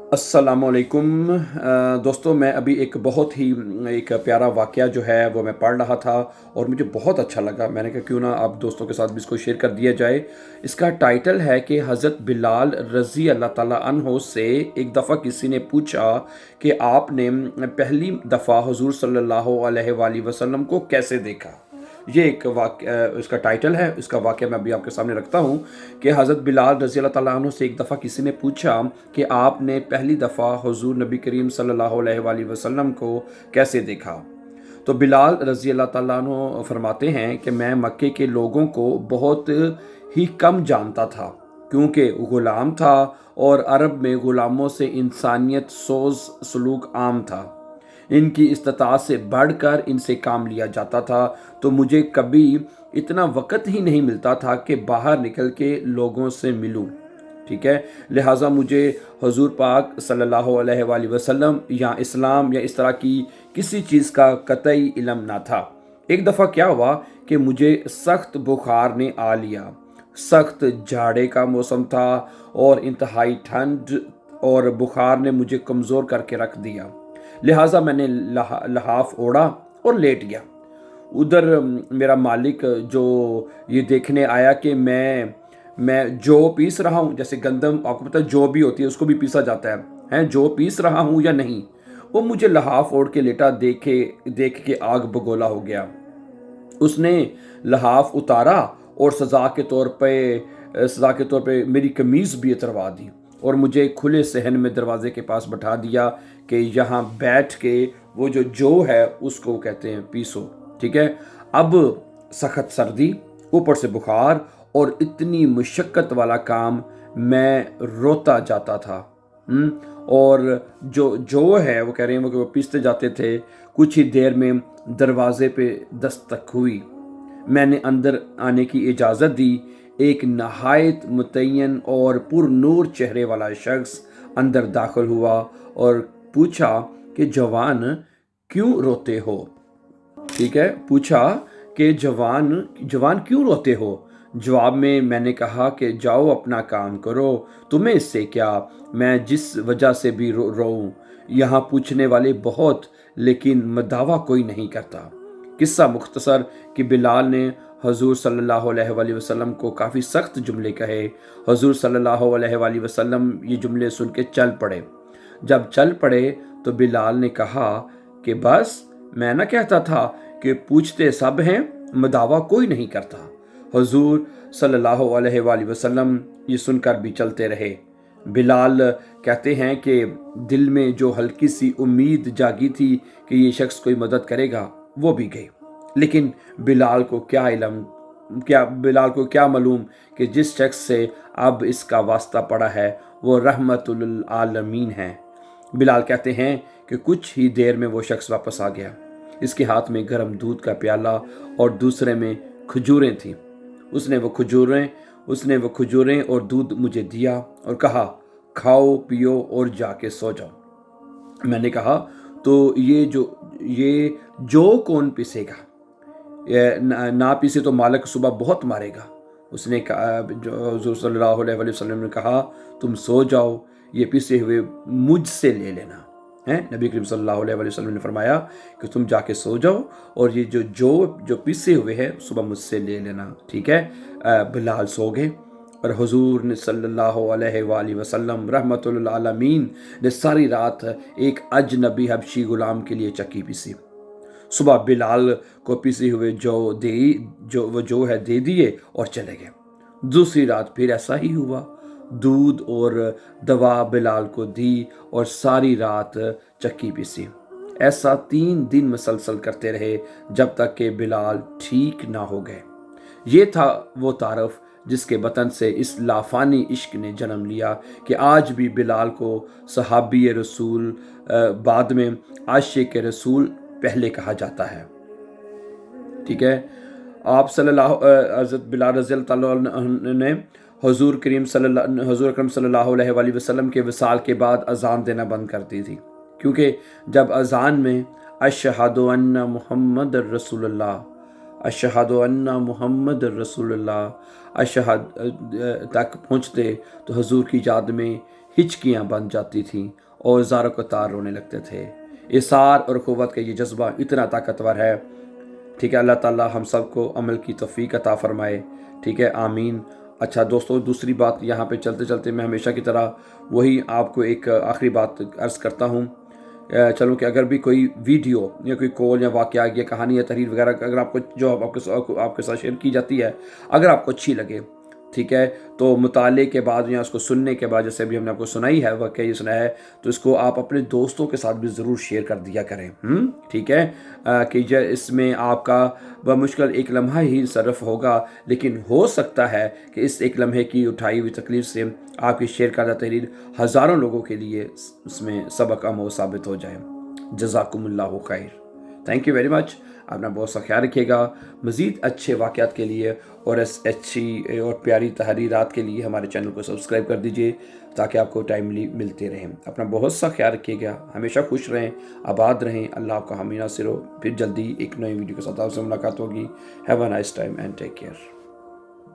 अस्सलामुअलैकुम दोस्तों, मैं अभी एक प्यारा वाक़या जो है वो मैं पढ़ रहा था और मुझे बहुत अच्छा लगा। मैंने कहा क्यों ना आप दोस्तों के साथ भी इसको शेयर कर दिया जाए। इसका टाइटल है कि हज़रत बिलाल रज़ी अल्लाह ताला अन्हो से एक दफ़ा किसी ने पूछा कि आपने पहली दफ़ा हुज़ूर सल्लल्लाहु अलैहि वसल्लम को कैसे देखा। ये एक इसका टाइटल है। इसका वाक़या मैं अभी आपके सामने रखता हूँ कि हज़रत बिलाल रज़ी अल्लाह ताला अन्हु से एक दफ़ा किसी ने पूछा कि आपने पहली दफ़ा हुज़ूर नबी करीम सल्लल्लाहु अलैहि वसल्लम को कैसे देखा। तो बिलाल रज़ी अल्लाह ताला अन्हु फरमाते हैं कि मैं मक्के के लोगों को बहुत ही कम जानता था, क्योंकि ग़ुलाम था और अरब में ग़ुलामों से इंसानियत सोज़ सलूक आम था। इनकी इस्तिताअत से बढ़कर इनसे काम लिया जाता था, तो मुझे कभी इतना वक़्त ही नहीं मिलता था कि बाहर निकल के लोगों से मिलूं। ठीक है, लिहाजा मुझे हुज़ूर पाक सल्लल्लाहु अलैहि वसल्लम या इस्लाम या इस तरह की किसी चीज़ का कतई इल्म ना था। एक दफ़ा क्या हुआ कि मुझे सख्त बुखार ने आ लिया। सख्त जाड़े का मौसम था और इंतहाई ठंड, और बुखार ने मुझे कमज़ोर करके रख दिया। लिहाजा मैंने लहाफ ओढ़ा और लेट गया। उधर मेरा मालिक जो ये देखने आया कि मैं जौ पीस रहा हूँ, जैसे गंदम आपको पता है जौ भी होती है, उसको भी पीसा जाता है जौ पीस रहा हूँ या नहीं। वो मुझे लहाफ ओढ़ के लेटा देख के आग बगोला हो गया। उसने लहाफ उतारा और सज़ा के तौर पे मेरी कमीज़ भी उतरवा दी और मुझे खुले सहन में दरवाजे के पास बैठा दिया कि यहाँ बैठ के वो जो जौ है उसको कहते हैं पीसो। ठीक है, अब सख्त सर्दी, ऊपर से बुखार और इतनी मुशक्क़त वाला काम, मैं रोता जाता था। और जो है वो कह रहे हैं वो पीसते जाते थे। कुछ ही देर में दरवाजे पे दस्तक हुई। मैंने अंदर आने की इजाज़त दी। एक नहायत मुतय्यन और पुरनूर चेहरे वाला शख्स अंदर दाखिल हुआ और पूछा कि जवान क्यों रोते हो। ठीक है, पूछा कि जवान क्यों रोते हो। जवाब में मैंने कहा कि जाओ अपना काम करो, तुम्हें इससे क्या, मैं जिस वजह से भी रोऊं। यहाँ पूछने वाले बहुत, लेकिन मदावा कोई नहीं करता। किस्सा मुख्तसर कि बिलाल ने हजूर सल्लल्लाहु अलैहि वसल्लम को काफ़ी सख्त जुमले कहे। हजूर सल्लल्लाहु अलैहि वसल्लम ये जुमले सुन के चल पड़े। जब चल पड़े तो बिलाल ने कहा कि बस, मैं ना कहता था कि पूछते सब हैं, मदावा कोई नहीं करता। हजूर सल्लल्लाहु अलैहि वसल्लम ये सुनकर भी चलते रहे। बिलाल कहते हैं कि दिल में जो हल्की सी उम्मीद जागी थी कि ये शख्स कोई मदद करेगा, वो भी गई। लेकिन बिलाल को क्या मालूम कि जिस शख्स से अब इसका वास्ता पड़ा है वो रहमतुल आलमीन है। बिलाल कहते हैं कि कुछ ही देर में वो शख्स वापस आ गया। इसके हाथ में गर्म दूध का प्याला और दूसरे में खजूरें थीं। उसने वो खजूरें और दूध मुझे दिया और कहा, खाओ पियो और जाके सो जाओ। मैंने कहा, तो ये जो कौन पीसेगा? ये ना पीसे तो मालिक सुबह बहुत मारेगा। उसने कहा, जो हुज़ूर सल्लल्लाहु अलैहि वसल्लम ने कहा, तुम सो जाओ, ये पीसे हुए मुझसे ले लेना है। नबी करीम सल्लल्लाहु अलैहि वसल्लम ने फरमाया कि तुम जाके सो जाओ और ये जो पीसे हुए हैं सुबह मुझसे ले लेना। ठीक है, बिलाल सो गए और हुज़ूर ने सल्लल्लाहु अलैहि वसल्लम रहमतुल आलमीन ने सारी रात एक अजनबी हबशी गुलाम के लिए चक्की पीसी। सुबह बिलाल को पिसी हुए जो है दे दिए और चले गए। दूसरी रात फिर ऐसा ही हुआ। दूध और दवा बिलाल को दी और सारी रात चक्की पीसी। ऐसा 3 दिन मुसलसल करते रहे जब तक कि बिलाल ठीक ना हो गए। ये था वो तारफ जिसके बतन से इस लाफानी इश्क ने जन्म लिया कि आज भी बिलाल को सहाबी रसूल, बाद में आशिक रसूल पहले कहा जाता है। ठीक है, आप हज़रत बिलाल रज़ी अल्लाह अन्हु ने हुज़ूर अकरम सल्लल्लाहु अलैहि वसल्लम के विसाल के बाद अज़ान देना बंद कर दी थी, क्योंकि जब अज़ान में अशहदु अन्ना मुहम्मद रसूलुल्लाह, अशहदु अन्ना मुहम्मद रसूलुल्लाह, अशहद तक पहुँचते तो हुज़ूर की याद में हिचकियाँ बन जाती थीं और ज़ारो को तार रोने लगते थे। इसार और क़ुव्वत का ये जज्बा इतना ताकतवर है। ठीक है, अल्लाह ताला हम सबको अमल की तौफ़ीक अता फ़रमाए। ठीक है, आमीन। अच्छा दोस्तों, दूसरी बात यहाँ पे चलते चलते मैं हमेशा की तरह वही आपको एक आखिरी बात अर्ज़ करता हूँ। चलो कि अगर भी कोई वीडियो या कोई कॉल या वाक़या या कहानी या तहरीर वगैरह अगर आपको जो आपके साथ शेयर की जाती है, अगर आपको अच्छी लगे, ठीक है, तो मुताले के बाद या उसको सुनने के बाद, जैसे अभी हमने आपको सुनाई है वाक़या ये सुनाया है, तो इसको आप अपने दोस्तों के साथ भी ज़रूर शेयर कर दिया करें। ठीक है, कि इसमें आपका बमुश्किल एक लम्हा ही सरफ होगा, लेकिन हो सकता है कि इस एक लम्हे की उठाई हुई तकलीफ़ से आपकी शेयर करदा तहरीर हज़ारों लोगों के लिए उसमें सबक आमोज़ साबित हो जाए। जज़ाकुमुल्लाहु खैर। Thank you very much. अपना बहुत सा ख्याल रखिएगा। मज़ीद अच्छे वाक़यात के लिए और अच्छी और प्यारी तहरीरात के लिए हमारे चैनल को सब्सक्राइब कर दीजिए ताकि आपको टाइमली मिलते रहें। अपना बहुत सा ख्याल रखिएगा, हमेशा खुश रहें, आबाद रहें। अल्लाह आपका हामी नासिर हो। फिर जल्दी एक नई वीडियो के साथ आपसे मुलाकात होगी। Have a nice time and take care.